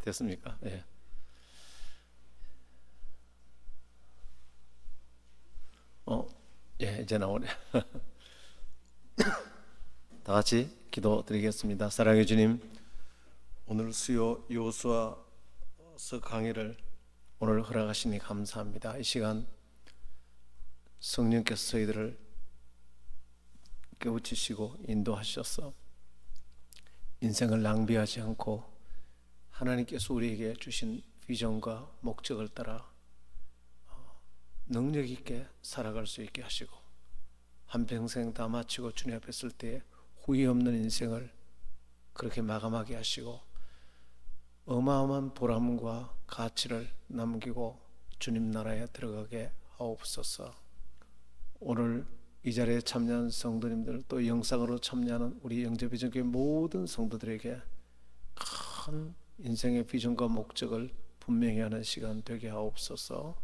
됐습니까? 예. 예, 이제 나오네. 다 같이 기도드리겠습니다. 사랑해 주님, 오늘 수요 여호수아서 강의를 오늘 허락하시니 감사합니다. 이 시간 성령께서 저희들을 깨우치시고 인도하셔서 인생을 낭비하지 않고 하나님께서 우리에게 주신 비전과 목적을 따라 능력 있게 살아갈 수 있게 하시고 한평생 다 마치고 주님 앞에 설 때에 후회 없는 인생을 그렇게 마감하게 하시고 어마어마한 보람과 가치를 남기고 주님 나라에 들어가게 하옵소서. 오늘 이 자리에 참여한 성도님들, 또 영상으로 참여하는 우리 영접비전교회 모든 성도들에게 큰 인생의 비전과 목적을 분명히 하는 시간 되게 하옵소서.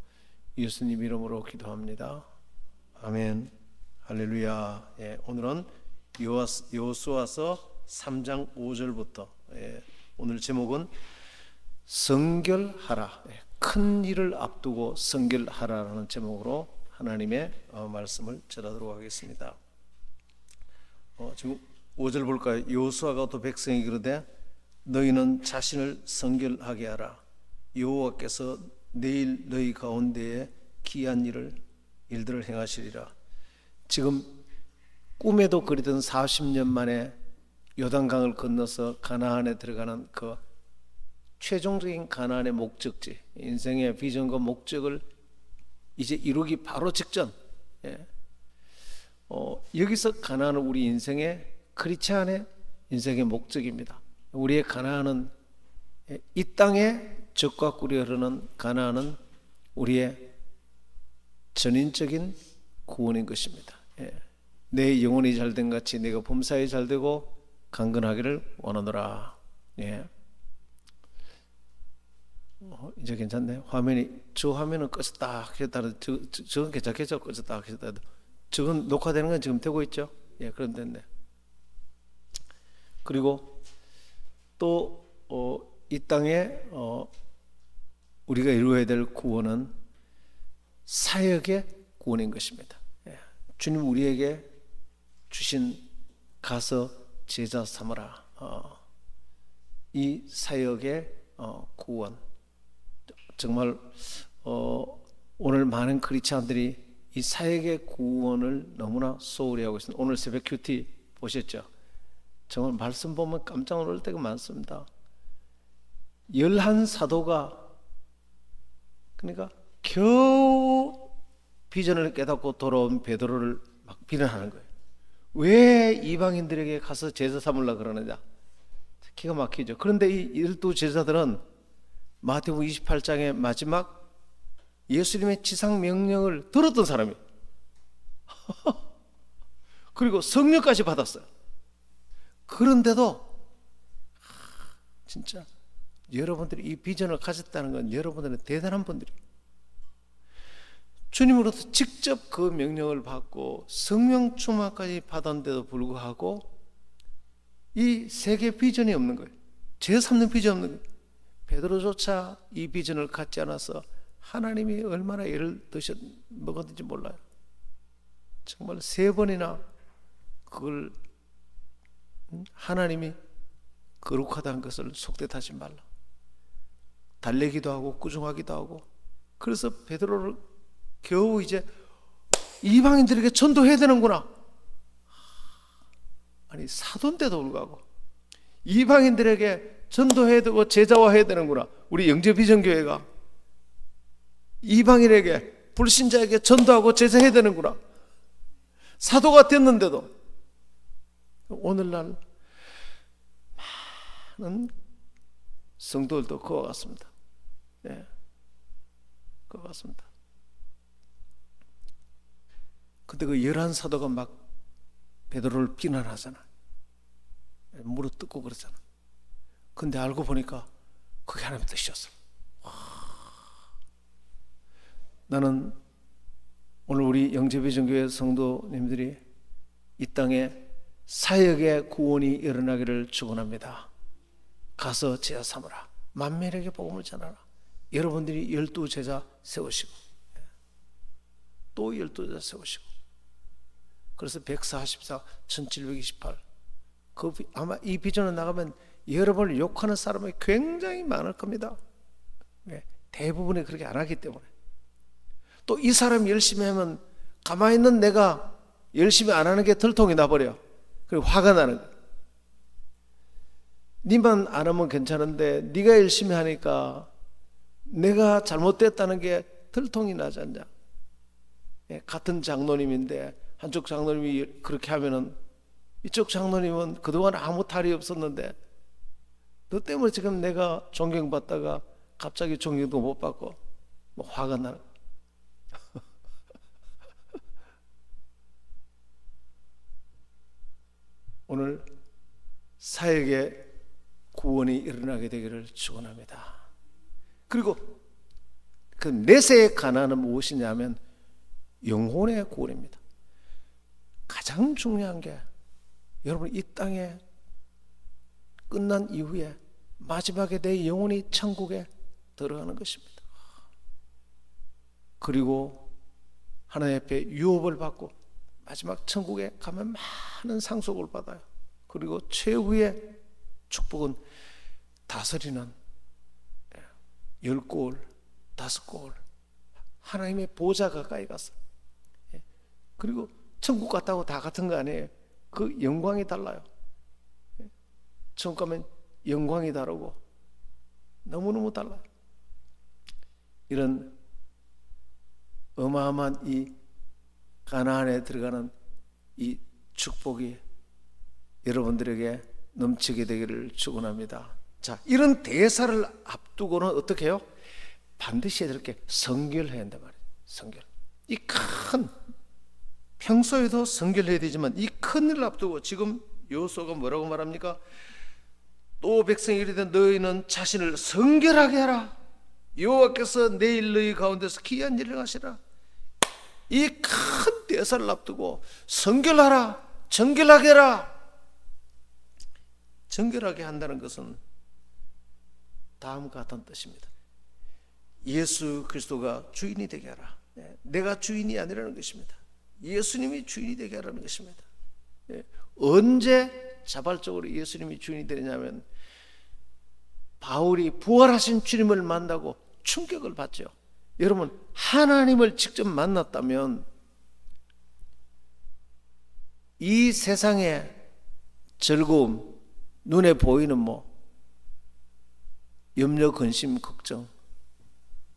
예수님 이름으로 기도합니다. 아멘. 할렐루야. 예, 오늘은 여호수아서 3장 5절부터 오늘 제목은 성결하라. 큰 일을 앞두고 성결하라라는 제목으로 하나님의 말씀을 전하도록 하겠습니다. 지금 5절 볼까요? 여호수아가 또 백성에게 이르되 너희는 자신을 성결하게 하라. 여호와께서 내일 너희 가운데에 기이한 일들을 행하시리라. 지금 꿈에도 그리던 40년 만에 요단강을 건너서 가나안에 들어가는 그 최종적인 가나안의 목적지, 인생의 비전과 목적을 이제 이루기 바로 직전, 여기서 가나안은 우리 인생의 크리스찬의 인생의 목적입니다. 우리의 가나안은 이 땅에 적과 꿀이 흐르는 가나안은 우리의 전인적인 구원인 것입니다. 내 영혼이 잘된 같이 내가 범사에 잘되고 강건하기를 원하노라. 이제 괜찮네. 저 화면은 껐다 켰다. 저건 괜찮겠죠? 껐다 켰다. 저건 녹화되는 건 지금 되고 있죠? 예, 그럼 됐네. 그리고 또 이 땅에 우리가 이루어야 될 구원은 사역의 구원인 것입니다. 주님 우리에게 주신 가서 제자 삼으라. 이 사역의 구원. 정말 오늘 많은 크리스찬들이 이 사역의 구원을 너무나 소홀히 하고 있습니다. 오늘 새벽 큐티 보셨죠? 정말 말씀 보면 깜짝 놀랄 때가 많습니다. 11사도가 그러니까 겨우 비전을 깨닫고 돌아온 베드로를 막 비난하는 거예요. 왜 이방인들에게 가서 제자 삼으려고 그러느냐. 기가 막히죠. 그런데 이 12제자들은 마태복음 28장의 마지막 예수님의 지상 명령을 들었던 사람이에요. 그리고 성령까지 받았어요. 그런데도 진짜 여러분들이 이 비전을 가졌다는 건 여러분들은 대단한 분들이에요. 주님으로부터 직접 그 명령을 받고 성령 충만까지 받았는데도 불구하고 이 세계 비전이 없는 거예요. 제3는 비전이 없는 거예요. 베드로조차 이 비전을 갖지 않아서 하나님이 얼마나 애를 먹었는지 몰라요. 정말 3번이나 그걸 하나님이 거룩하다는 것을 속되 타지 말라. 달래기도 하고 꾸중하기도 하고. 그래서 베드로를 겨우 이제 이방인들에게 전도해야 되는구나. 아니 사도인데도 불구하고 이방인들에게 전도해야 되고 제자화해야 되는구나. 우리 영접비전교회가 이방인에게 불신자에게 전도하고 제자해야 되는구나. 사도가 됐는데도 오늘날 많은 성도들도 그와 같습니다. 그와 같습니다. 근데 그 11사도가 막 베드로를 비난하잖아. 무릎 뜯고 그러잖아. 근데 알고 보니까 그게 하나님의 뜻이었어. 나는 오늘 우리 영접비전교회 성도님들이 이 땅에 사역의 구원이 일어나기를 축원합니다. 가서 제자 삼으라. 만민에게 복음을 전하라. 여러분들이 12제자 세우시고 또 12제자 세우시고, 그래서 144, 1728. 아마 이 비전을 나가면 여러분을 욕하는 사람이 굉장히 많을 겁니다. 대부분이 그렇게 안 하기 때문에. 또 이 사람이 열심히 하면 가만히 있는 내가 열심히 안 하는 게 들통이 나버려. 그리고 화가 나는 거야. 니만 안 하면 괜찮은데 네가 열심히 하니까 내가 잘못됐다는 게 들통이 나지 않냐. 같은 장로님인데 한쪽 장로님이 그렇게 하면은 이쪽 장로님은 그동안 아무 탈이 없었는데 너 때문에 지금 내가 존경받다가 갑자기 존경도 못 받고 뭐 화가 나는 거야. 오늘 사역에 구원이 일어나게 되기를 축원합니다. 그리고 그 넷의 가난은 무엇이냐면 영혼의 구원입니다. 가장 중요한 게 여러분 이 땅에 끝난 이후에 마지막에 내 영혼이 천국에 들어가는 것입니다. 그리고 하나님 앞에 유업을 받고 마지막 천국에 가면 많은 상속을 받아요. 그리고 최후의 축복은 다스리는 10골, 5골 하나님의 보좌 가까이 가서, 그리고 천국 갔다고 다 같은 거 아니에요. 그 영광이 달라요. 천국 가면 영광이 다르고 너무너무 달라요. 이런 어마어마한 이 가나안에 들어가는 이 축복이 여러분들에게 넘치게 되기를 축원합니다. 자, 이런 대사를 앞두고는 어떻게 해요? 반드시 해야 될 게 성결해야 한단 말이에요. 성결. 이 큰, 평소에도 성결해야 되지만 이 큰 일을 앞두고 지금 여호수아가 뭐라고 말합니까? 또 백성이 이르되 너희는 자신을 성결하게 하라. 여호와께서 내일 너희 가운데서 기이한 일을 하시라. 이 큰 대사를 앞두고 성결하라, 정결하게 하라. 정결하게 한다는 것은 다음과 같은 뜻입니다. 예수 그리스도가 주인이 되게 하라. 내가 주인이 아니라는 것입니다. 예수님이 주인이 되게 하라는 것입니다. 언제 자발적으로 예수님이 주인이 되느냐면 바울이 부활하신 주님을 만나고 충격을 받죠. 여러분, 하나님을 직접 만났다면 이 세상의 즐거움, 눈에 보이는 염려, 근심, 걱정,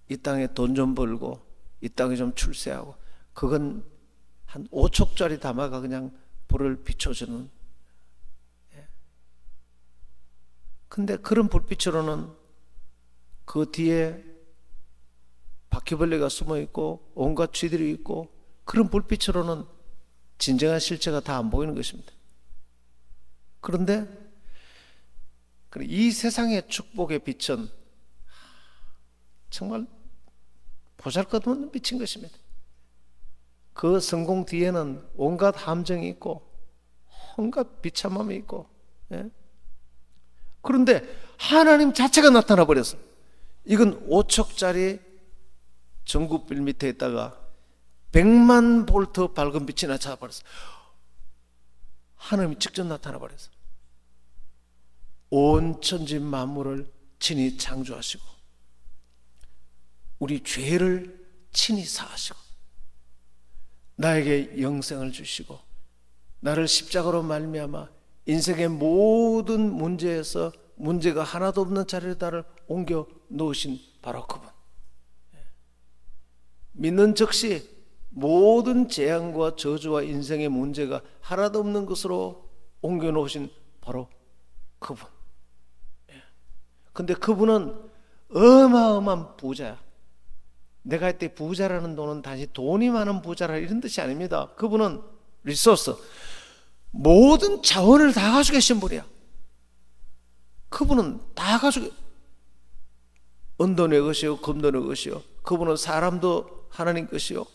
이 땅에 돈 좀 벌고 이 땅에 좀 출세하고, 그건 한 5촉짜리 담아가 그냥 불을 비춰주는. 근데 그런 불빛으로는 그 뒤에 바퀴벌레가 숨어 있고 온갖 쥐들이 있고, 그런 불빛으로는 진정한 실체가 다 안 보이는 것입니다. 그런데 이 세상의 축복의 빛은 정말 보잘것없는 빛인 것입니다. 그 성공 뒤에는 온갖 함정이 있고 온갖 비참함이 있고, 그런데 하나님 자체가 나타나 버렸어. 이건 5척짜리 전구빌 밑에 있다가 100만 볼트 밝은 빛이 나타나 버렸어. 하나님이 직접 나타나 버렸어. 온 천지 만물을 친히 창조하시고 우리 죄를 친히 사하시고 나에게 영생을 주시고 나를 십자가로 말미암아 인생의 모든 문제에서 문제가 하나도 없는 자리에 나를 옮겨 놓으신 바로 그분. 믿는 즉시 모든 재앙과 저주와 인생의 문제가 하나도 없는 것으로 옮겨 놓으신 바로 그분. 근데 그분은 어마어마한 부자야. 내가 할 때 부자라는 돈은 단지 돈이 많은 부자라 이런 뜻이 아닙니다. 그분은 리소스, 모든 자원을 다 가지고 계신 분이야. 그분은 다 가지고, 은도 내 것이요 금도 내 것이요, 그분은 사람도 하나님 것이요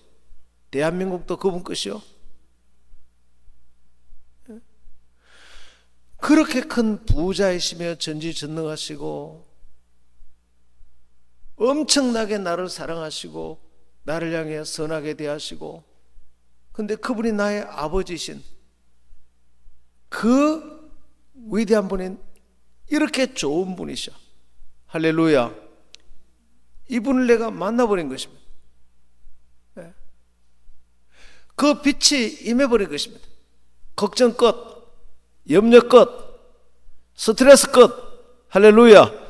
대한민국도 그분 것이요. 그렇게 큰 부자이시며 전지전능하시고 엄청나게 나를 사랑하시고 나를 향해 선하게 대하시고, 근데 그분이 나의 아버지신 그 위대한 분이 이렇게 좋은 분이셔. 할렐루야. 이분을 내가 만나버린 것입니다. 그 빛이 임해버린 것입니다. 걱정 끝, 염려 끝, 스트레스 끝. 할렐루야.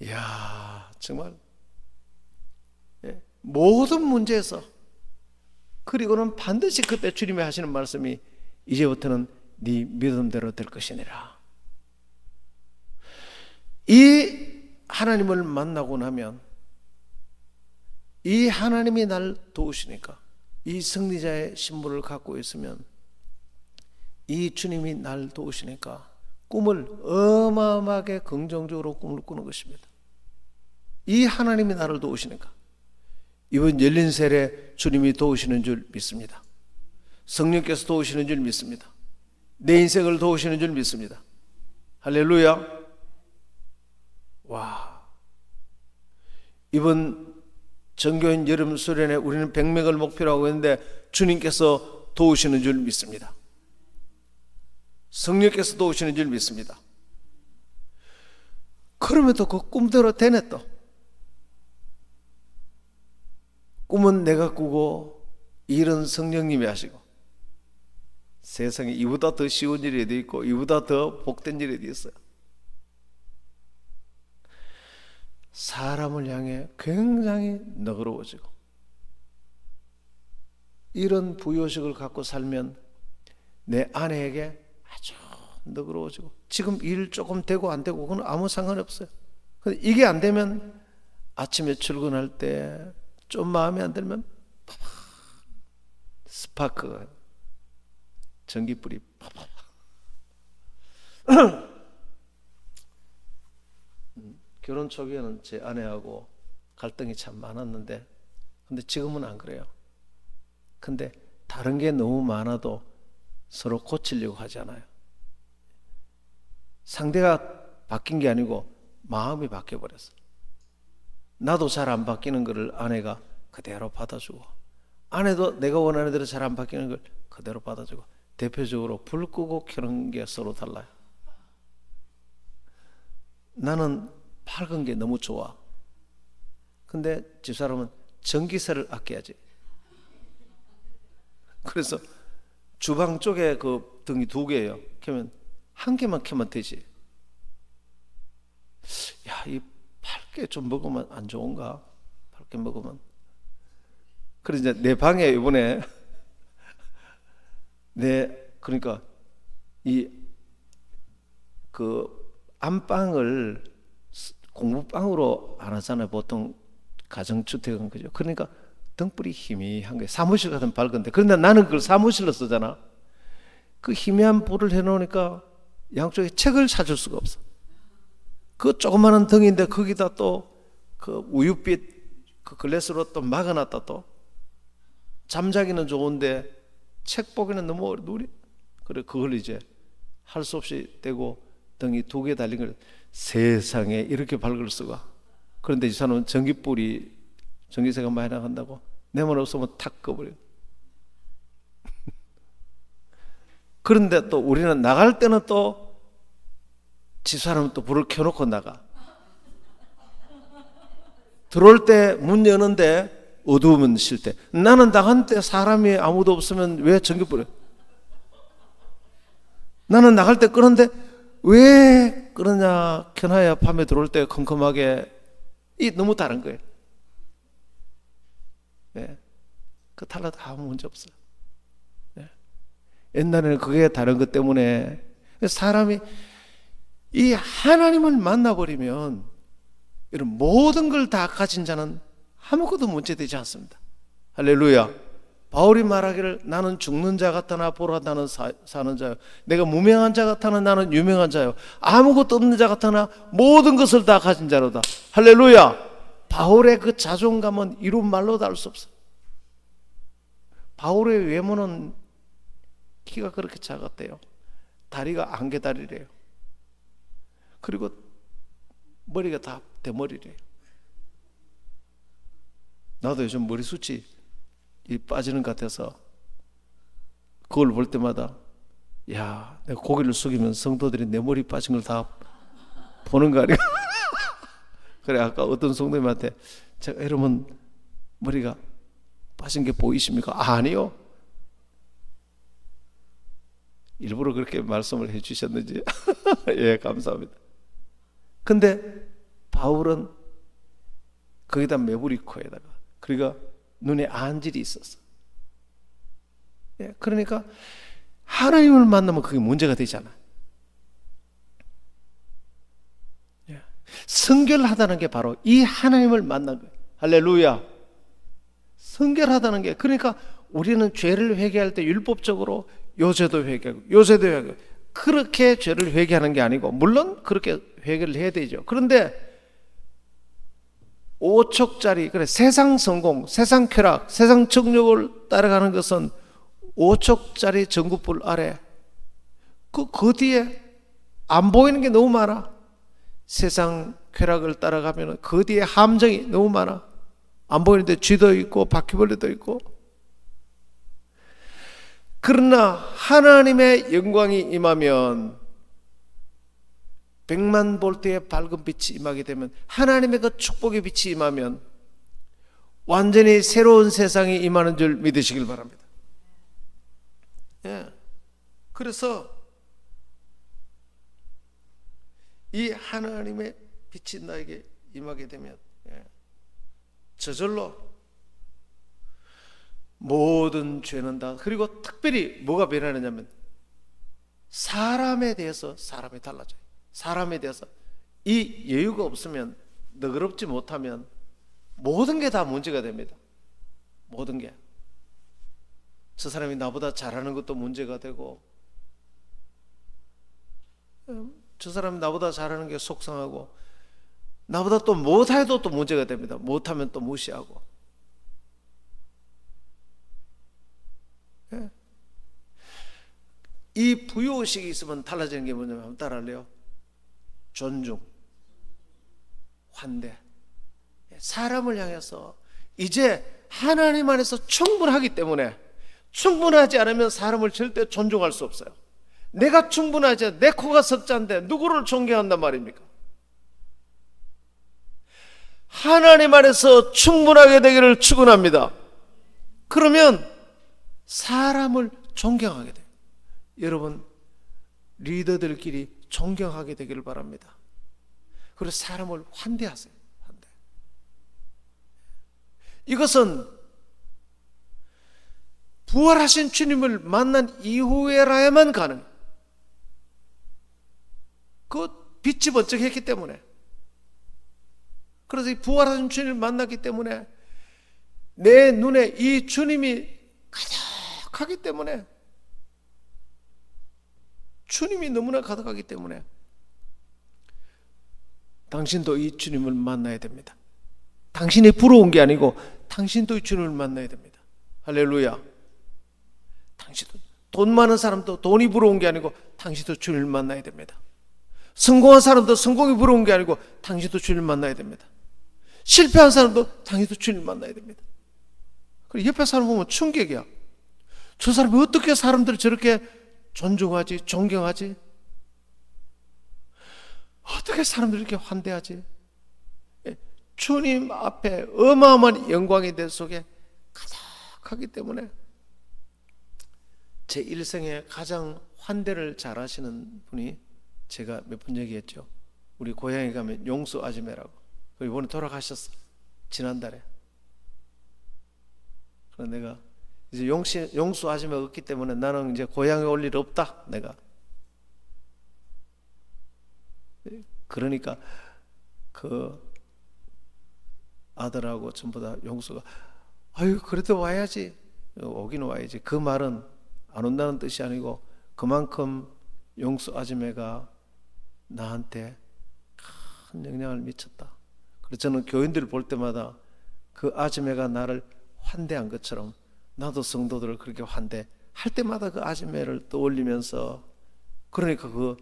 이야, 정말 모든 문제에서, 그리고는 반드시 그때 주님이 하시는 말씀이 이제부터는 네 믿음대로 될 것이니라. 이 하나님을 만나고 나면, 이 하나님이 날 도우시니까, 이 승리자의 신분을 갖고 있으면, 이 주님이 날 도우시니까 꿈을 어마어마하게 긍정적으로 꿈을 꾸는 것입니다. 이 하나님이 나를 도우시니까. 이번 열린 세례 주님이 도우시는 줄 믿습니다. 성령께서 도우시는 줄 믿습니다. 내 인생을 도우시는 줄 믿습니다. 할렐루야. 와, 이번 정교인 여름 수련회 우리는 100명을 목표로 하고 있는데 주님께서 도우시는 줄 믿습니다. 성령께서 도우시는 줄 믿습니다. 그러면 또 그 꿈대로 되네. 또 꿈은 내가 꾸고 일은 성령님이 하시고, 세상에 이보다 더 쉬운 일이 어디 있고 이보다 더 복된 일이 어디 있어요. 사람을 향해 굉장히 너그러워지고, 이런 부요식을 갖고 살면 내 아내에게 아주 너그러워지고, 지금 일 조금 되고 안 되고 그건 아무 상관이 없어요. 근데 이게 안 되면 아침에 출근할 때 좀 마음에 안 들면 스파크가, 전기불이 결혼 초기에는 제 아내하고 갈등이 참 많았는데, 근데 지금은 안 그래요. 근데 다른 게 너무 많아도 서로 고치려고 하잖아요. 상대가 바뀐 게 아니고 마음이 바뀌어버렸어. 나도 잘 안 바뀌는 거를 아내가 그대로 받아주고, 아내도 내가 원하는 대로 잘 안 바뀌는 걸 그대로 받아주고, 대표적으로 불 끄고 켜는 게 서로 달라요. 나는 밝은 게 너무 좋아. 근데 집사람은 전기세를 아껴야지. 그래서 주방 쪽에 그 등이 2개예요. 켜면 1개만 켜면 되지. 야, 이 밝게 좀 먹으면 안 좋은가? 밝게 먹으면. 그래서 이제 내 방에 이번에 그러니까 그 안방을 공부방으로 안 하잖아요. 보통 가정주택은 그죠. 그러니까 등불이 희미한 거예요. 사무실 같은 밝은데. 그런데 나는 그걸 사무실로 쓰잖아. 그 희미한 불을 해놓으니까 양쪽에 책을 찾을 수가 없어. 그 조그마한 등인데 거기다 또 그 우윳빛 그 글래스로 또 막아놨다. 또 잠자기는 좋은데 책 보기는 너무 누리. 그래, 그걸 이제 할 수 없이 떼고 등이 2개 달린 걸, 세상에 이렇게 밝을 수가. 그런데 이 사람은 전기세가 많이 나간다고 내 말 없으면 탁 꺼버려. 그런데 또 우리는 나갈 때는 또 집사람은 또 불을 켜놓고 나가. 들어올 때 문 여는데 어두우면 싫대. 나는 나간 때 사람이 아무도 없으면 왜 전기 불을? 나는 나갈 때 끄는데 왜 끄느냐? 켜놔야 밤에 들어올 때 컴컴하게. 이 너무 다른 거예요. 네. 그 달라도 아무 문제 없어요. 네. 옛날에는 그게 다른 것 때문에 사람이 이 하나님을 만나버리면 이런 모든 걸 다 가진 자는 아무것도 문제되지 않습니다. 할렐루야. 바울이 말하기를 나는 죽는 자 같으나 보라 나는 사는 자요. 내가 무명한 자 같으나 나는 유명한 자요. 아무것도 없는 자 같으나 모든 것을 다 가진 자로다. 할렐루야. 바울의 그 자존감은 이룬 말로도 알 수 없어. 바울의 외모는 키가 그렇게 작았대요. 다리가 안개다리래요. 그리고 머리가 다 대머리래요. 나도 요즘 머리숱이 빠지는 것 같아서 그걸 볼 때마다 야, 내가 고개를 숙이면 성도들이 내 머리 빠진 걸 다 보는 거 아니야? 그래, 아까 어떤 성도님한테 제가 여러분 머리가 빠진 게 보이십니까? 아니요. 일부러 그렇게 말씀을 해주셨는지 예, 감사합니다. 근데 바울은 거기다 매부리 코에다가 그리고 눈에 안질이 있었어. 예, 그러니까 하나님을 만나면 그게 문제가 되잖아. 예, 성결하다는 게 바로 이 하나님을 만난 거예요. 할렐루야. 성결하다는 게, 그러니까 우리는 죄를 회개할 때 율법적으로 요새도 회개하고 요새도 회개하고 그렇게 죄를 회개하는 게 아니고, 물론 그렇게 회개를 해야 되죠. 그런데 5척짜리, 그래, 세상 성공, 세상 쾌락, 세상 정욕을 따라가는 것은 5척짜리 전구불 아래 그 뒤에 안 보이는 게 너무 많아. 세상 쾌락을 따라가면 그 뒤에 함정이 너무 많아. 안 보이는데 쥐도 있고 바퀴벌레도 있고. 그러나 하나님의 영광이 임하면, 100만 볼트의 밝은 빛이 임하게 되면, 하나님의 그 축복의 빛이 임하면 완전히 새로운 세상이 임하는 줄 믿으시길 바랍니다. 예. 그래서 이 하나님의 빛이 나에게 임하게 되면, 예, 저절로 모든 죄는 다, 그리고 특별히 뭐가 변하느냐면 사람에 대해서 사람이 달라져요. 사람에 대해서 이 여유가 없으면, 너그럽지 못하면 모든 게 다 문제가 됩니다. 모든 게. 저 사람이 나보다 잘하는 것도 문제가 되고, 저 사람이 나보다 잘하는 게 속상하고, 나보다 또 못해도 또 문제가 됩니다. 못하면 또 무시하고. 예. 이 부유의식이 있으면 달라지는 게 뭐냐면, 한번 따라할래요? 존중, 환대. 사람을 향해서 이제 하나님 안에서 충분하기 때문에, 충분하지 않으면 사람을 절대 존중할 수 없어요. 내가 충분하지 않아, 내 코가 석자인데 누구를 존경한단 말입니까? 하나님 안에서 충분하게 되기를 축원합니다. 그러면 사람을 존경하게 돼요. 여러분, 리더들끼리 존경하게 되기를 바랍니다. 그리고 사람을 환대하세요. 환대. 이것은 부활하신 주님을 만난 이후에라야만 가능해요. 그 빛이 번쩍했기 때문에. 그래서 이 부활하신 주님을 만났기 때문에 내 눈에 이 주님이 가득하기 때문에, 주님이 너무나 가득하기 때문에 당신도 이 주님을 만나야 됩니다. 당신이 부러운 게 아니고 당신도 이 주님을 만나야 됩니다. 할렐루야. 당신도, 돈 많은 사람도 돈이 부러운 게 아니고 당신도 주님을 만나야 됩니다. 성공한 사람도 성공이 부러운 게 아니고 당신도 주님을 만나야 됩니다. 실패한 사람도 당신도 주님을 만나야 됩니다. 그리고 옆에 사람 보면 충격이야. 저 사람이 어떻게 사람들을 저렇게 존중하지, 존경하지? 어떻게 사람들을 이렇게 환대하지? 주님 앞에 어마어마한 영광의 대 속에 가득하기 때문에, 제 일생에 가장 환대를 잘하시는 분이, 제가 몇 번 얘기했죠. 우리 고향에 가면 용수 아줌매라고. 이번에 돌아가셨어. 지난달에. 그래서 내가 이제 용수 아줌매가 없기 때문에 나는 이제 고향에 올 일 없다. 내가. 그러니까 그 아들하고 전부 다 용수가, 아유, 그래도 와야지. 오긴 와야지. 그 말은 안 온다는 뜻이 아니고, 그만큼 용수 아줌매가 나한테 큰 영향을 미쳤다. 그래서 저는 교인들을 볼 때마다 그 아줌매가 나를 환대한 것처럼 나도 성도들을 그렇게 환대할 때마다 그 아줌매를 떠올리면서 그러니까 그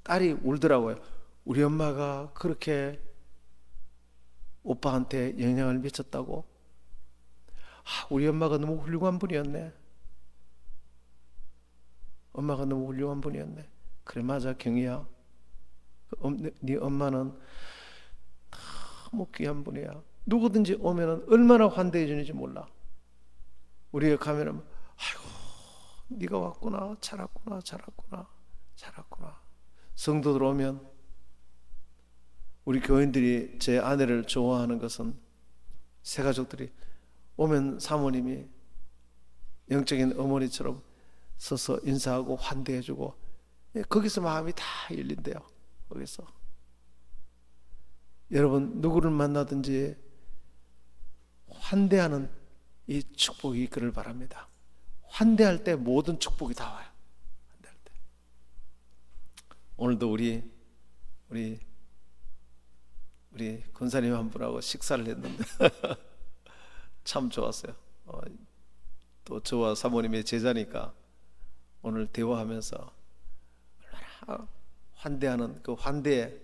딸이 울더라고요. 우리 엄마가 그렇게 오빠한테 영향을 미쳤다고? 우리 엄마가 너무 훌륭한 분이었네. 엄마가 너무 훌륭한 분이었네. 그래, 맞아, 경희야. 네 엄마는 너무 귀한 분이야. 누구든지 오면은 얼마나 환대해 주는지 몰라. 우리가 가면은 아이고, 네가 왔구나, 잘 왔구나, 잘 왔구나, 잘 왔구나. 성도들 오면, 우리 교인들이 제 아내를 좋아하는 것은 새 가족들이 오면 사모님이 영적인 어머니처럼 서서 인사하고 환대해주고, 거기서 마음이 다 열린대요. 거기서. 여러분, 누구를 만나든지 환대하는 이 축복이 있기를 바랍니다. 환대할 때 모든 축복이 다 와요. 환대할 때. 오늘도 우리 권사님 한 분하고 식사를 했는데 참 좋았어요. 또 저와 사모님의 제자니까 오늘 대화하면서 얼마나 환대하는 그 환대에,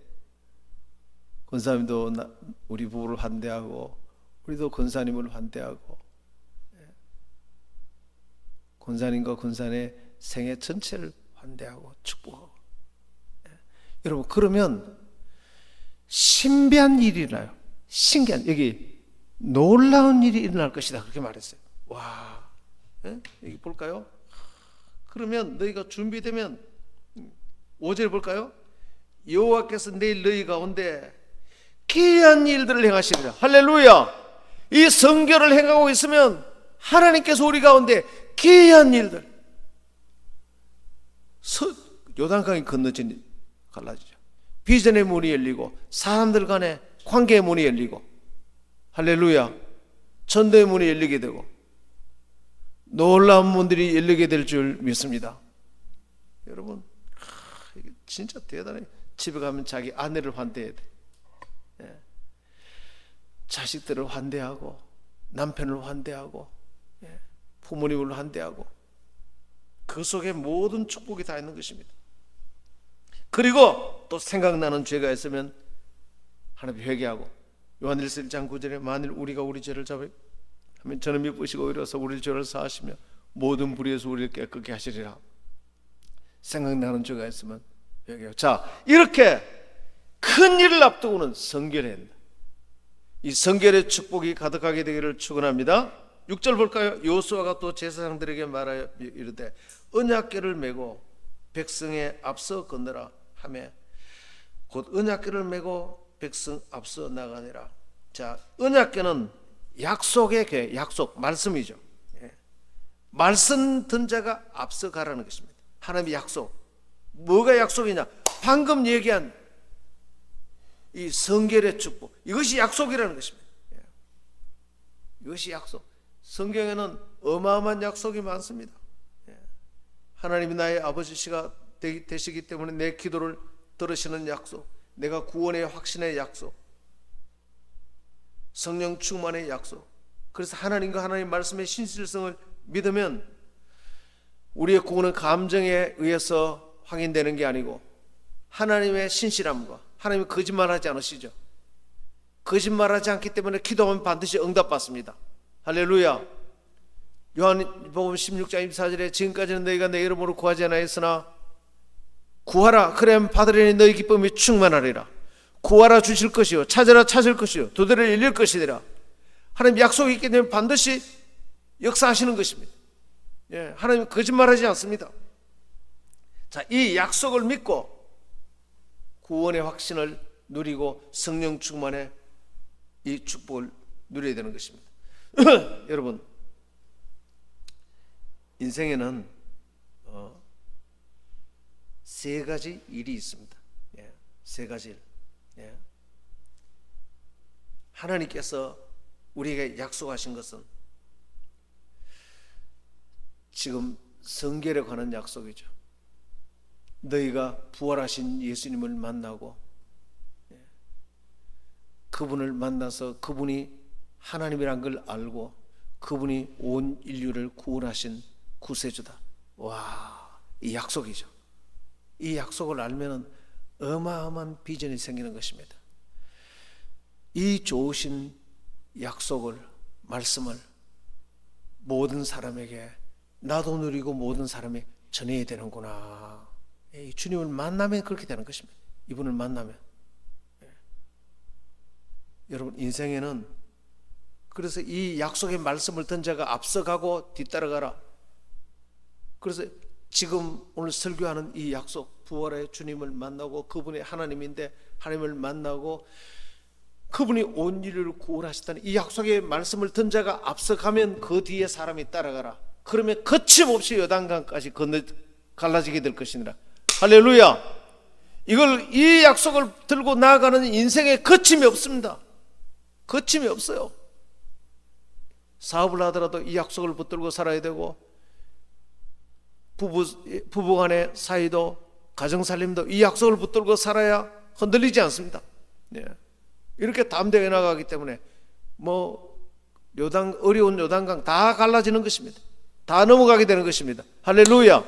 권사님도 우리 부부를 환대하고 우리도 권사님을 환대하고, 권사님과 권사님의 생애 전체를 환대하고 축복하고. 여러분, 그러면 신비한 일이 일어나요. 신기한, 여기 놀라운 일이 일어날 것이다, 그렇게 말했어요. 와, 여기 볼까요? 그러면 너희가 준비되면 5절 볼까요? 여호와께서 내일 너희 가운데 기이한 일들을 행하시리라. 할렐루야. 이 성결을 행하고 있으면 하나님께서 우리 가운데 기이한 일들, 요단강이 건너진 갈라지죠. 비전의 문이 열리고 사람들 간의 관계의 문이 열리고, 할렐루야, 전도의 문이 열리게 되고 놀라운 문들이 열리게 될 줄 믿습니다. 여러분, 이게 진짜 대단해. 집에 가면 자기 아내를 환대해야 돼. 자식들을 환대하고 남편을 환대하고 부모님을 환대하고, 그 속에 모든 축복이 다 있는 것입니다. 그리고 또 생각나는 죄가 있으면 하나님 회개하고, 요한일서 1장 9절에 만일 우리가 우리 죄를 잡으면 저는 미쁘시고 이로써 우리 죄를 사하시며 모든 불의에서 우리를 깨끗게 하시리라. 생각나는 죄가 있으면 회개하고. 자, 이렇게 큰 일을 앞두고는 성결해야 한다. 이 성결의 축복이 가득하게 되기를 축원합니다. 6절 볼까요? 여호수아가 또 제사장들에게 말하여 이르되 언약궤를 메고 백성에 앞서 건너라 하매 곧 언약궤를 메고 백성 앞서 나가니라. 자, 언약궤는 약속의 궤, 약속, 말씀이죠. 말씀 든 자가 앞서 가라는 것입니다. 하나님의 약속. 뭐가 약속이냐? 방금 얘기한 이 성결의 축복, 이것이 약속이라는 것입니다. 이것이 약속. 성경에는 어마어마한 약속이 많습니다. 하나님이 나의 아버지시가 되시기 때문에 내 기도를 들으시는 약속, 내가 구원의 확신의 약속, 성령 충만의 약속. 그래서 하나님과 하나님 말씀의 신실성을 믿으면 우리의 구원은 감정에 의해서 확인되는 게 아니고 하나님의 신실함과, 하나님이 거짓말하지 않으시죠. 거짓말하지 않기 때문에 기도하면 반드시 응답받습니다. 할렐루야. 요한복음 16장 24절에 지금까지는 너희가 내 이름으로 구하지 않았으나 구하라 그래야 받으려니 너희 기쁨이 충만하리라. 구하라 주실 것이요 찾으라 찾을 것이요 도대를 열릴 것이니라. 하나님 약속이 있기 때문에 반드시 역사하시는 것입니다. 하나님 거짓말하지 않습니다. 자, 이 약속을 믿고 구원의 확신을 누리고 성령 충만의 이 축복을 누려야 되는 것입니다. 여러분, 인생에는 세 가지 일이 있습니다. 세 가지 일. 하나님께서 우리에게 약속하신 것은 지금 성결에 관한 약속이죠. 너희가 부활하신 예수님을 만나고 그분을 만나서 그분이 하나님이란 걸 알고 그분이 온 인류를 구원하신 구세주다. 와, 이 약속이죠. 이 약속을 알면은 어마어마한 비전이 생기는 것입니다. 이 좋으신 약속을, 말씀을 모든 사람에게, 나도 누리고 모든 사람이 전해야 되는구나. 이 주님을 만나면 그렇게 되는 것입니다. 이분을 만나면. 여러분, 인생에는 그래서 이 약속의 말씀을 든 자가 앞서가고 뒤따라가라. 그래서 지금 오늘 설교하는 이 약속, 부활의 주님을 만나고 그분이 하나님인데 하나님을 만나고 그분이 온 인류를 구원하셨다는 이 약속의 말씀을 든 자가 앞서가면 그 뒤에 사람이 따라가라. 그러면 거침없이 요단강까지 갈라지게 될 것이니라. 할렐루야. 이 약속을 들고 나아가는 인생에 거침이 없습니다. 거침이 없어요. 사업을 하더라도 이 약속을 붙들고 살아야 되고, 부부간의 사이도, 가정살림도 이 약속을 붙들고 살아야 흔들리지 않습니다. 이렇게 담대하게 나가기 때문에 어려운 요단강 다 갈라지는 것입니다. 다 넘어가게 되는 것입니다. 할렐루야.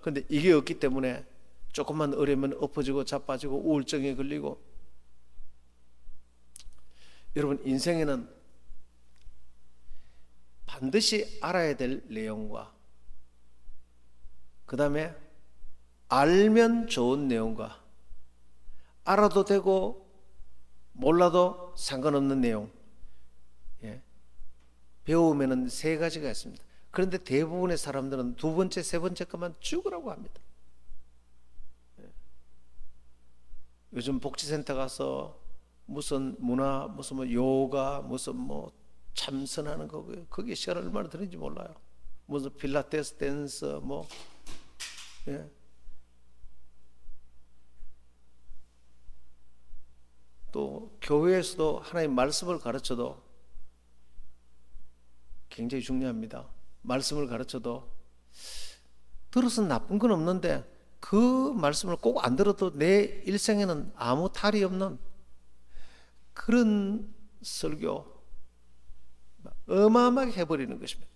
그런데 이게 없기 때문에 조금만 어려면 엎어지고 자빠지고 우울증에 걸리고. 여러분, 인생에는 반드시 알아야 될 내용과 그 다음에 알면 좋은 내용과 알아도 되고 몰라도 상관없는 내용, 배우면은 세 가지가 있습니다. 그런데 대부분의 사람들은 두 번째, 세 번째 것만 죽으라고 합니다. 요즘 복지센터 가서 무슨 문화, 무슨 요가, 무슨 참선하는 거, 거기에 시간을 얼마나 드는지 몰라요. 무슨 필라테스 댄스, 또 교회에서도 하나님 말씀을 가르쳐도 굉장히 중요합니다. 말씀을 가르쳐도 들어서 나쁜 건 없는데 그 말씀을 꼭 안 들어도 내 일생에는 아무 탈이 없는 그런 설교 어마어마하게 해버리는 것입니다.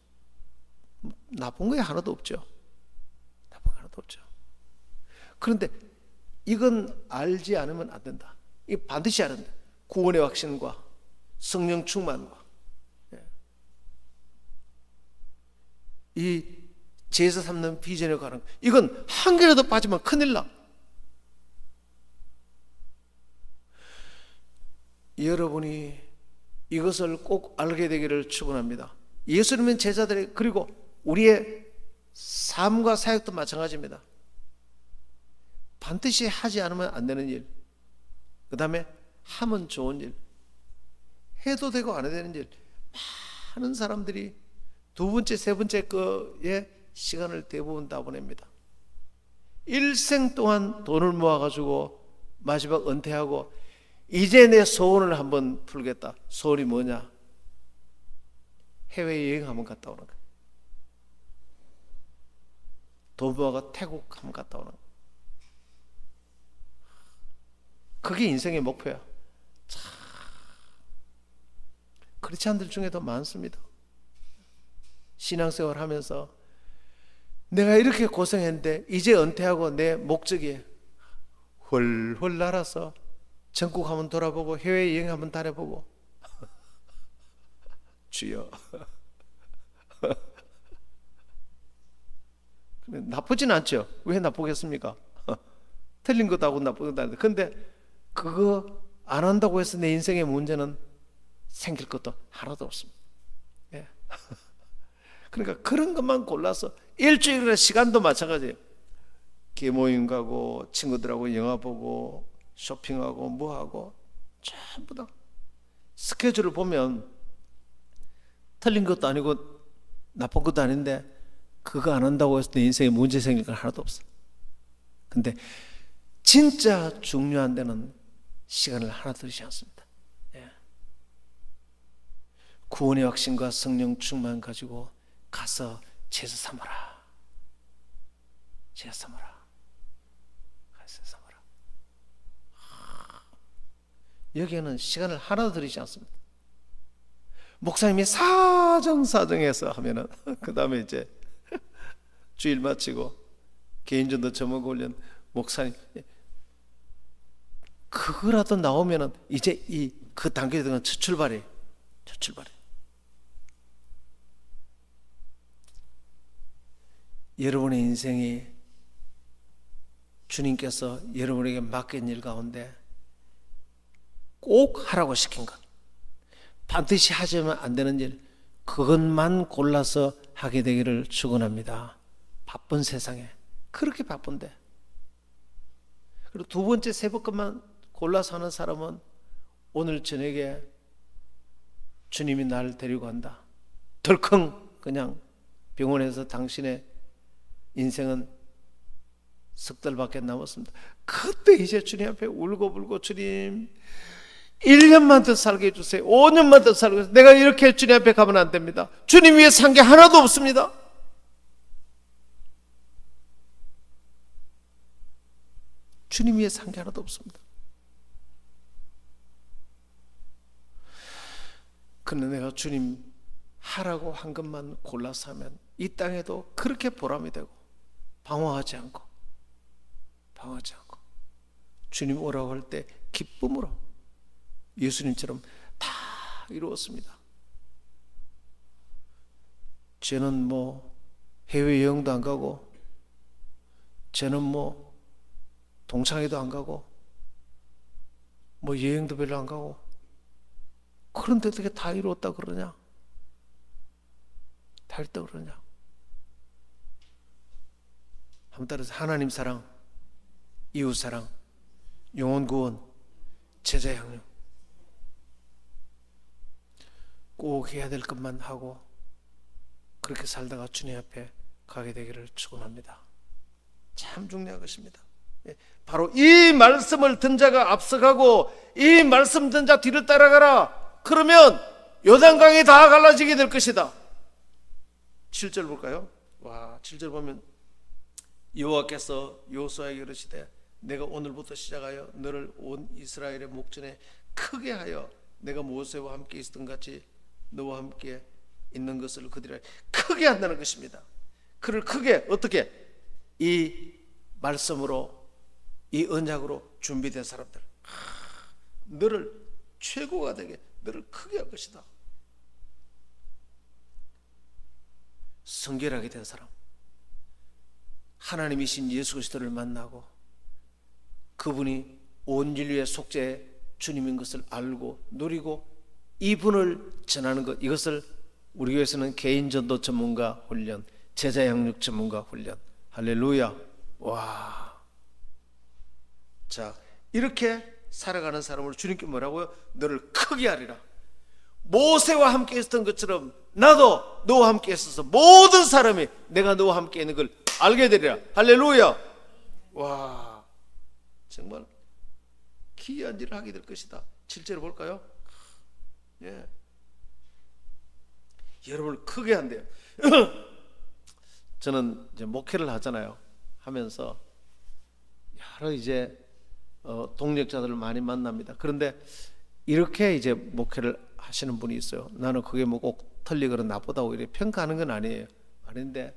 나쁜 게 하나도 없죠. 나쁜 게 하나도 없죠. 그런데 이건 알지 않으면 안 된다. 이 반드시 알아야 된다. 구원의 확신과 성령 충만과 이 제사 삼는 비전에 관한, 이건 한 개라도 빠지면 큰일 나. 여러분이 이것을 꼭 알게 되기를 축원합니다. 예수님은 제자들의, 그리고 우리의 삶과 사역도 마찬가지입니다. 반드시 하지 않으면 안 되는 일, 그 다음에 하면 좋은 일, 해도 되고 안 해도 되는 일. 많은 사람들이 두 번째, 세 번째 거에 시간을 대부분 다 보냅니다. 일생 동안 돈을 모아가지고 마지막 은퇴하고 이제 내 소원을 한번 풀겠다. 소원이 뭐냐? 해외여행 한번 갔다 오는 거야. 돈 모아가 태국 한번 갔다 오는 거야. 그게 인생의 목표야. 참, 그렇지 않은 들 중에도 많습니다. 신앙생활 하면서 내가 이렇게 고생했는데 이제 은퇴하고 내 목적이 훌훌 날아서 전국 한번 돌아보고 해외여행 한번 다녀보고 주여. 나쁘진 않죠. 왜 나쁘겠습니까? 틀린 것도 하고 나쁜 것도 아닌데, 근데 그거 안 한다고 해서 내 인생의 문제는 생길 것도 하나도 없습니다. 그러니까 그런 것만 골라서 일주일에 시간도 마찬가지예요. 계모임 가고 친구들하고 영화 보고 쇼핑하고 뭐하고 전부 다 스케줄을 보면 틀린 것도 아니고 나쁜 것도 아닌데 그거 안 한다고 해서 내 인생에 문제 생길 건 하나도 없어. 근데 진짜 중요한 데는 시간을 하나 들이지 않습니다. 구원의 확신과 성령 충만 가지고 가서 제사 삼아라. 제사 삼아라. 제사 삼아라. 여기에는 시간을 하나도 들이지 않습니다. 목사님이 사정사정해서 하면은 그 다음에 이제 주일 마치고 개인전도 저먹 훈련 목사님, 그거라도 나오면은 이제 그 단계에 들어간 첫 출발이에요. 첫 출발이에요. 여러분의 인생이 주님께서 여러분에게 맡긴 일 가운데 꼭 하라고 시킨 것, 반드시 하시면 안 되는 일, 그것만 골라서 하게 되기를 축원합니다. 바쁜 세상에, 그렇게 바쁜데. 그리고 두 번째, 세 번만 골라서 하는 사람은 오늘 저녁에 주님이 나를 데리고 간다, 덜컹 그냥 병원에서 당신의 인생은 석 달밖에 남았습니다. 그때 이제 주님 앞에 울고불고, 주님 1년만 더 살게 해주세요, 5년만 더 살게 해주세요. 내가 이렇게 주님 앞에 가면 안 됩니다. 주님 위해 산 게 하나도 없습니다. 주님 위해 산 게 하나도 없습니다. 그런데 내가 주님 하라고 한 것만 골라서 하면 이 땅에도 그렇게 보람이 되고, 방황하지 않고 주님 오라고 할 때 기쁨으로 예수님처럼 다 이루었습니다. 저는 뭐 해외여행도 안 가고, 저는 뭐 동창회도 안 가고, 뭐 여행도 별로 안 가고, 그런데 어떻게 다 이루었다 그러냐? 다 이뤘다 그러냐? 한번 따라서 하나님 사랑, 이웃 사랑, 영혼 구원, 제자 양육, 꼭 해야 될 것만 하고 그렇게 살다가 주님 앞에 가게 되기를 축원합니다. 참 중요한 것입니다. 바로 이 말씀을 든 자가 앞서가고 이 말씀 든 자 뒤를 따라가라. 그러면 요단강이 다 갈라지게 될 것이다. 7절 볼까요? 와, 7절 보면 여호와께서 여호수아에게 이르시되 내가 오늘부터 시작하여 너를 온 이스라엘의 목전에 크게 하여 내가 모세와 함께 있었던 같이 너와 함께 있는 것을 그들이 크게 한다는 것입니다. 그를 크게 어떻게? 이 말씀으로, 이 언약으로 준비된 사람들, 너를 최고가 되게, 너를 크게 할 것이다. 성결하게 된 사람, 하나님이신 예수 그리스도를 만나고 그분이 온 인류의 속죄 주님인 것을 알고 누리고 이분을 전하는 것, 이것을 우리 교회에서는 개인전도 전문가 훈련, 제자 양육 전문가 훈련. 할렐루야. 와, 자, 이렇게 살아가는 사람을 주님께 뭐라고요? 너를 크게 하리라. 모세와 함께 있었던 것처럼 나도 너와 함께 있어서 모든 사람이 내가 너와 함께 있는 걸 알게 되리라. 할렐루야. 와, 정말 기이한 일을 하게 될 것이다. 7절을 볼까요? 예. 여러분을 크게 한대요. 저는 이제 목회를 하잖아요. 하면서 여러 이제 동력자들을 많이 만납니다. 그런데 이렇게 이제 목회를 하시는 분이 있어요. 나는 그게 뭐 꼭 틀리거나 나쁘다고 이렇게 평가하는 건 아니에요. 아닌데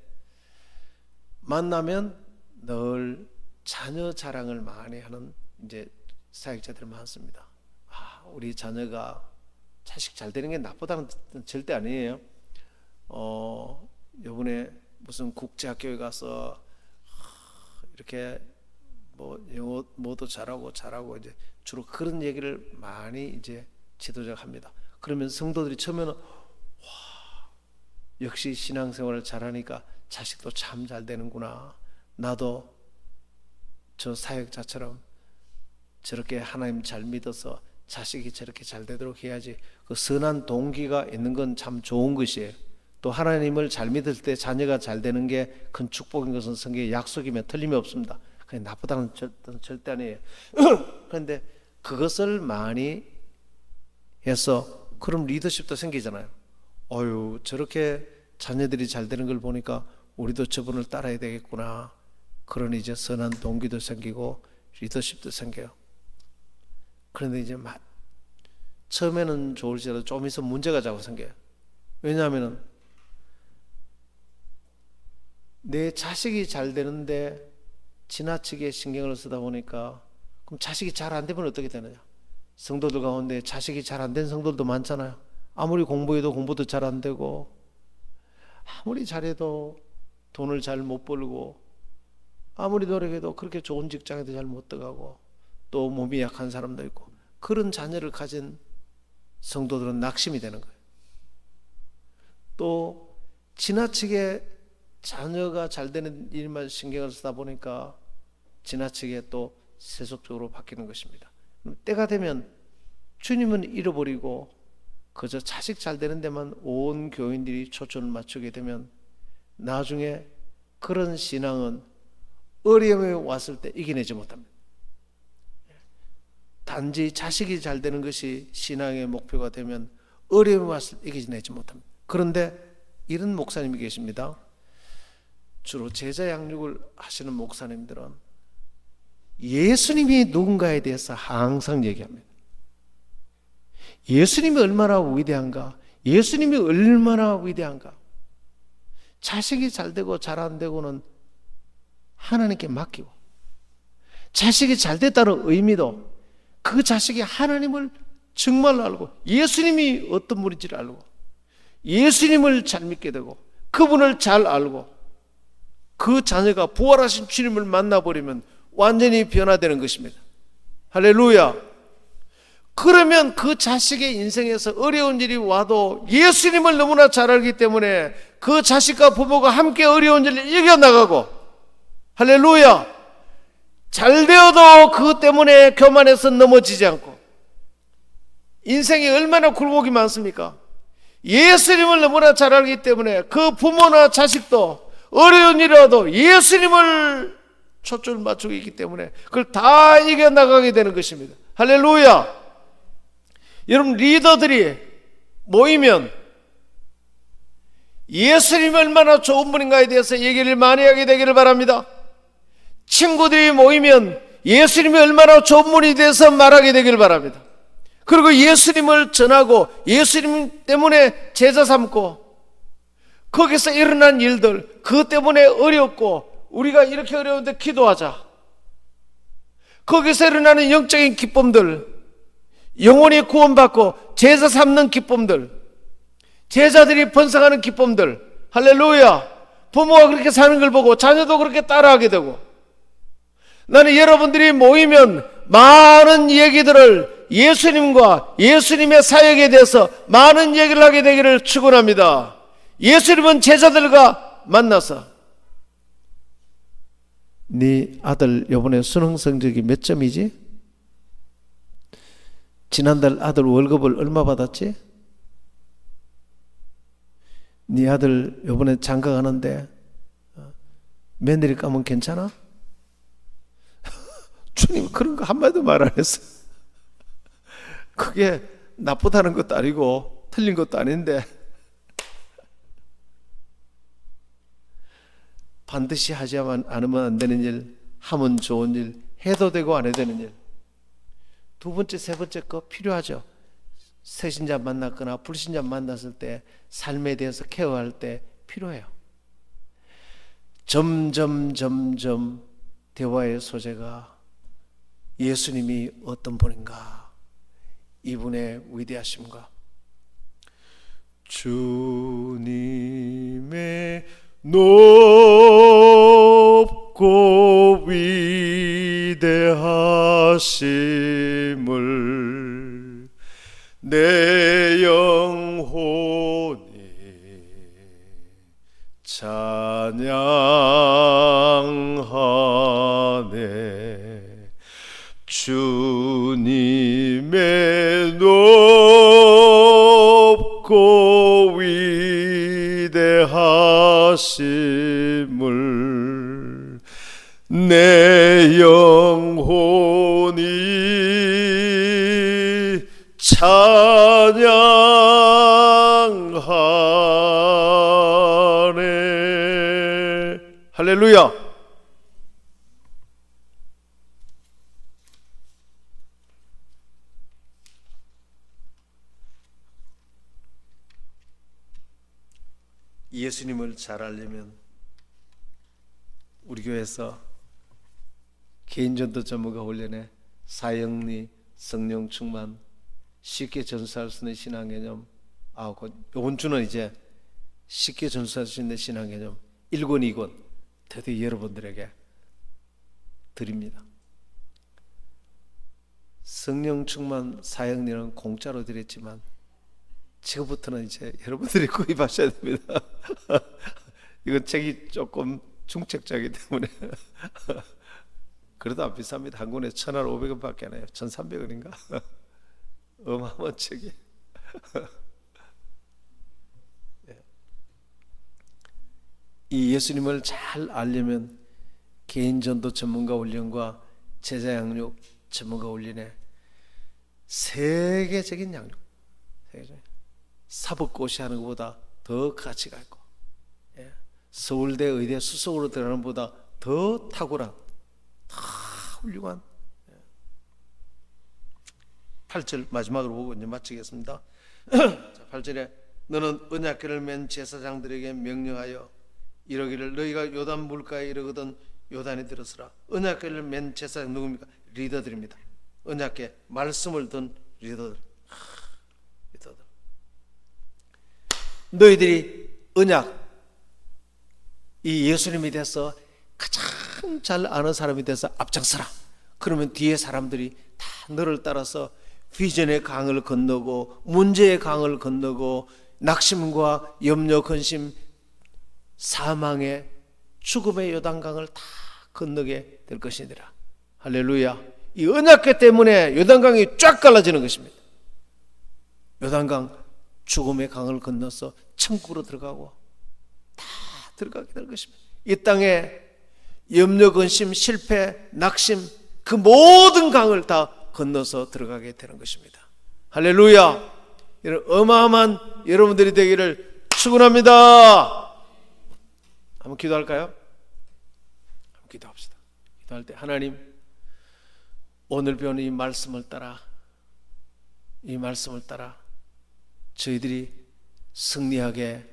만나면 늘 자녀 자랑을 많이 하는 이제 사역자들이 많습니다. 아, 우리 자녀가 자식 잘 되는 게 나쁘다는 뜻은 절대 아니에요. 요번에 무슨 국제학교에 가서 이렇게 뭐 영어 뭐도 잘하고 이제 주로 그런 얘기를 많이 이제 지도자가 합니다. 그러면 성도들이 처음에는 와, 역시 신앙생활을 잘하니까 자식도 참 잘 되는구나. 나도 저 사역자처럼 저렇게 하나님 잘 믿어서 자식이 저렇게 잘 되도록 해야지. 그 선한 동기가 있는 건 참 좋은 것이에요. 또 하나님을 잘 믿을 때 자녀가 잘 되는 게 큰 축복인 것은 성경의 약속이면 틀림이 없습니다. 그냥 나쁘다는 절대 아니에요. 그런데 그것을 많이 해서 그럼 리더십도 생기잖아요. 어유, 저렇게 자녀들이 잘 되는 걸 보니까 우리도 저분을 따라야 되겠구나. 그런 이제 선한 동기도 생기고 리더십도 생겨요. 그런데 이제 처음에는 좋을지라도 좀 있으면 문제가 자꾸 생겨요. 왜냐하면 내 자식이 잘 되는데 지나치게 신경을 쓰다 보니까 그럼 자식이 잘 안 되면 어떻게 되느냐? 성도들 가운데 자식이 잘 안 된 성도들도 많잖아요. 아무리 공부해도 공부도 잘 안 되고, 아무리 잘해도 돈을 잘 못 벌고, 아무리 노력해도 그렇게 좋은 직장에도 잘 못 들어가고, 또 몸이 약한 사람도 있고, 그런 자녀를 가진 성도들은 낙심이 되는 거예요. 또 지나치게 자녀가 잘 되는 일만 신경을 쓰다 보니까 지나치게 또 세속적으로 바뀌는 것입니다. 때가 되면 주님은 잃어버리고 그저 자식 잘 되는 데만 온 교인들이 초점을 맞추게 되면 나중에 그런 신앙은 어려움이 왔을 때 이겨내지 못합니다. 단지 자식이 잘 되는 것이 신앙의 목표가 되면 어려움이 왔을 때 이겨내지 못합니다. 그런데 이런 목사님이 계십니다. 주로 제자 양육을 하시는 목사님들은 예수님이 누군가에 대해서 항상 얘기합니다. 예수님이 얼마나 위대한가, 예수님이 얼마나 위대한가. 자식이 잘 되고 잘 안 되고는 하나님께 맡기고, 자식이 잘 됐다는 의미도 그 자식이 하나님을 정말로 알고 예수님이 어떤 분인지를 알고 예수님을 잘 믿게 되고 그분을 잘 알고 그 자녀가 부활하신 주님을 만나버리면 완전히 변화되는 것입니다. 할렐루야. 그러면 그 자식의 인생에서 어려운 일이 와도 예수님을 너무나 잘 알기 때문에 그 자식과 부모가 함께 어려운 일을 이겨나가고, 할렐루야, 잘 되어도 그 때문에 교만해서 넘어지지 않고. 인생이 얼마나 굴곡이 많습니까? 예수님을 너무나 잘 알기 때문에 그 부모나 자식도 어려운 일이라도 예수님을 초점을 맞추고 있기 때문에 그걸 다 이겨나가게 되는 것입니다. 할렐루야. 여러분, 리더들이 모이면 예수님이 얼마나 좋은 분인가에 대해서 얘기를 많이 하게 되기를 바랍니다. 친구들이 모이면 예수님이 얼마나 좋은 분이 돼서 말하게 되기를 바랍니다. 그리고 예수님을 전하고 예수님 때문에 제자 삼고 거기서 일어난 일들, 그것 때문에 어렵고 우리가 이렇게 어려운데 기도하자. 거기서 일어나는 영적인 기쁨들, 영혼이 구원받고 제자 삼는 기쁨들, 제자들이 번성하는 기쁨들, 할렐루야. 부모가 그렇게 사는 걸 보고 자녀도 그렇게 따라하게 되고, 나는 여러분들이 모이면 많은 얘기들을 예수님과 예수님의 사역에 대해서 많은 얘기를 하게 되기를 축원합니다. 예수님은 제자들과 만나서 네 아들 이번에 수능 성적이 몇 점이지? 지난달 아들 월급을 얼마 받았지? 네 아들 이번에 장가 가는데 며느리 가면 괜찮아? 주님 그런 거 한마디도 말 안 했어. 그게 나쁘다는 것도 아니고 틀린 것도 아닌데 반드시 하지 않으면 안 되는 일, 하면 좋은 일, 해도 되고 안 해도 되는 일. 두 번째, 세 번째 거 필요하죠. 새신자 만났거나 불신자 만났을 때 삶에 대해서 케어할 때 필요해요. 점점 대화의 소재가 예수님이 어떤 분인가, 이분의 위대하심과 주님의 높고 위대하심을 내 영혼이 찬양하네. 주님의 높고 위대하심을 내 영혼이 찬양하네. 할렐루야. 예수님을 잘 알려면 우리 교회에서 개인전도 전문가 훈련에 사형리, 성령 충만, 쉽게 전수할 수 있는 신앙 개념, 이번 주는 이제 쉽게 전수할 수 있는 신앙 개념 1권, 2권 드디어 여러분들에게 드립니다. 성령 충만 사형리는 공짜로 드렸지만 지금부터는 이제 여러분들이 구입하셔야 됩니다. 이건 책이 조금 중책자이기 때문에 그래도 안 비쌉니다. 한 권에 1,500원 밖에 안 해요. 1,300원인가? 어마어마한 책이. 이 예수님을 잘 알려면 개인전도 전문가 훈련과 제자 양육 전문가 훈련에 세계적인 양육, 사법고시 하는 것보다 더 가치가 있고, 서울대 의대 수석으로 들어가는 것보다 더 탁월한, 다 훌륭한 8절 마지막으로 보고 이제 마치겠습니다. 8절에 너는 언약궤를 맨 제사장들에게 명령하여 이러기를 너희가 요단 물가에 이르거든 요단에 들어서라. 언약궤를 맨 제사장 누굽니까? 리더들입니다. 언약궤 말씀을 든 리더들. 너희들이 언약 이 예수님에 대해서 가장 잘 아는 사람이 돼서 앞장서라. 그러면 뒤에 사람들이 다 너를 따라서 비전의 강을 건너고 문제의 강을 건너고 낙심과 염려, 근심, 사망의 죽음의 요단강을 다 건너게 될 것이니라. 할렐루야. 이 언약궤 때문에 요단강이 쫙 갈라지는 것입니다. 요단강 죽음의 강을 건너서 천국으로 들어가고 다 들어가게 될 것입니다. 이 땅에 염려, 근심, 실패, 낙심 그 모든 강을 다 건너서 들어가게 되는 것입니다. 할렐루야. 이런 어마어마한 여러분들이 되기를 축원합니다. 한번 기도할까요? 한번 기도합시다. 기도할 때 하나님 오늘 배우는 이 말씀을 따라 저희들이 승리하게